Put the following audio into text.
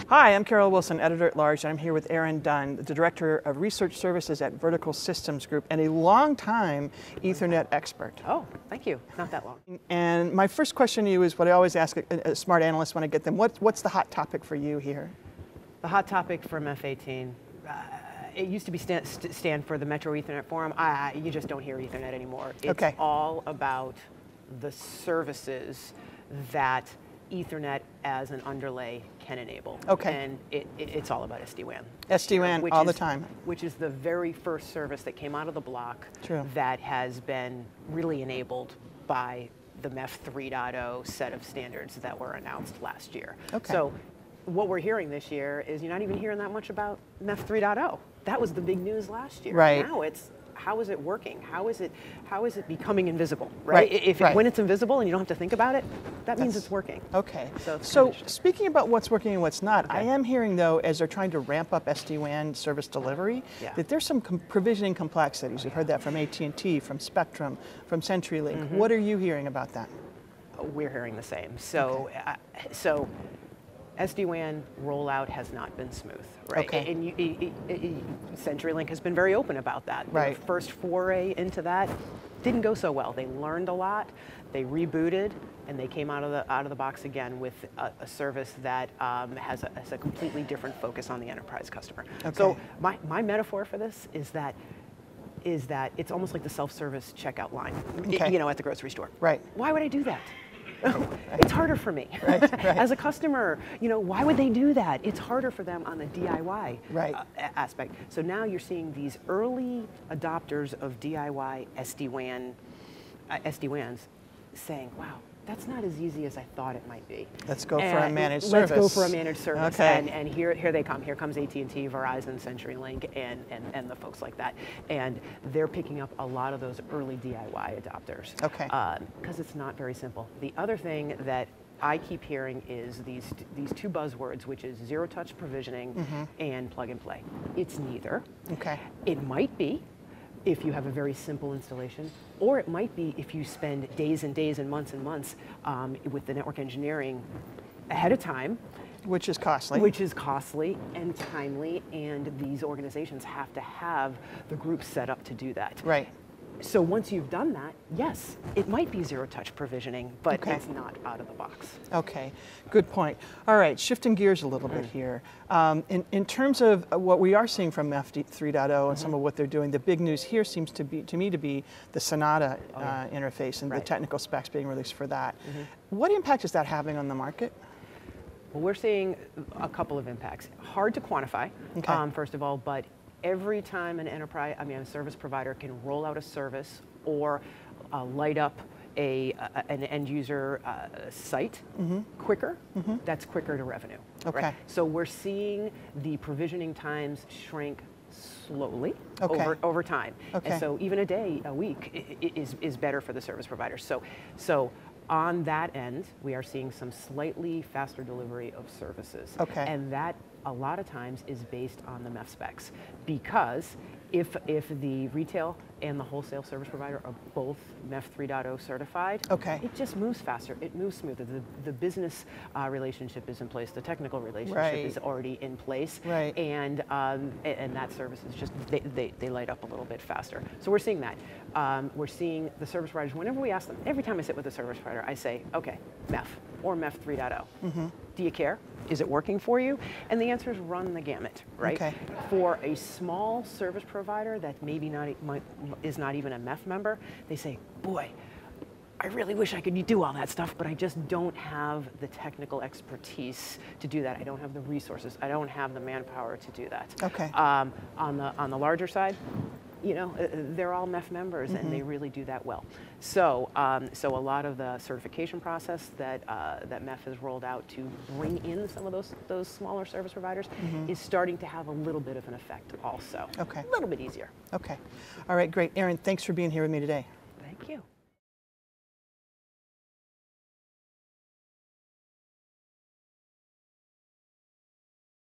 Hi, I'm Carol Wilson, Editor-at-Large, and I'm here with Erin Dunne, the Director of Research Services at Vertical Systems Group, and a long-time Ethernet expert. Oh, thank you. Not that long. And my first question to you is what I always ask a smart analyst when I get them. What's the hot topic for you here? The hot topic from F18, it used to be stand for the Metro Ethernet Forum. You just don't hear Ethernet anymore. It's all about the services that Ethernet as an underlay can enable. And it's all about SD-WAN. SD-WAN all the time. Which is the very first service that came out of the block that has been really enabled by the MEF 3.0 set of standards that were announced last year. So what we're hearing this year is you're not even hearing that much about MEF 3.0. That was the big news last year. Now it's, how is it working? How is it becoming invisible, right? When it's invisible and you don't have to think about it, that means it's working. So speaking about what's working and what's not, I am hearing though, as they're trying to ramp up SD-WAN service delivery, that there's some provisioning complexities. We've heard that from AT&T, from Spectrum, from CenturyLink. What are you hearing about that? We're hearing the same. So SD-WAN rollout has not been smooth, right? And CenturyLink has been very open about that. The first foray into that didn't go so well. They learned a lot, they rebooted, and they came out of the box again with a service that has a completely different focus on the enterprise customer. So my metaphor for this is that it's almost like the self-service checkout line, you know, at the grocery store. Why would I do that? It's harder for me. As a customer, you know, why would they do that? It's harder for them on the DIY aspect. So now you're seeing these early adopters of DIY SD-WANs saying, wow, that's not as easy as I thought it might be. Let's go for a managed service. Let's go for a managed service. And here they come. Here comes AT&T, Verizon, CenturyLink, and the folks like that. And they're picking up a lot of those early DIY adopters. Because it's not very simple. The other thing that I keep hearing is these two buzzwords, which is zero-touch provisioning and plug and play. It's neither. It might be if you have a very simple installation, or it might be if you spend days and days and months with the network engineering ahead of time. Which is costly. Which is costly and timely, and these organizations have to have the group set up to do that. So once you've done that, yes, it might be zero-touch provisioning, but it's not out of the box. Good point. All right, shifting gears a little bit here. In terms of what we are seeing from MEF 3.0 and some of what they're doing, the big news here seems to me to be the Sonata interface and the technical specs being released for that. What impact is that having on the market? Well, we're seeing a couple of impacts. Hard to quantify, first of all, but every time a service provider can roll out a service or light up an end user site quicker, that's quicker to revenue. So we're seeing the provisioning times shrink slowly over time. And so even a day, a week is better for the service provider. So on that end, we are seeing some slightly faster delivery of services. And that a lot of times is based on the MEF specs, because if the retail and the wholesale service provider are both MEF 3.0 certified, it just moves faster, it moves smoother. The business relationship is in place, the technical relationship is already in place, and that service is just, they light up a little bit faster. So we're seeing that. We're seeing the service providers, whenever we ask them, every time I sit with a service provider, I say, okay, MEF or MEF 3.0. Do you care? Is it working for you? And the answer is run the gamut, right? For a small service provider that maybe is not even a MEF member, they say, boy, I really wish I could do all that stuff, but I just don't have the technical expertise to do that. I don't have the resources. I don't have the manpower to do that. On the larger side, you know, they're all MEF members, and they really do that well. So, so a lot of the certification process that MEF has rolled out to bring in some of those smaller service providers is starting to have a little bit of an effect also. A little bit easier. All right, great. Erin, thanks for being here with me today. Thank you.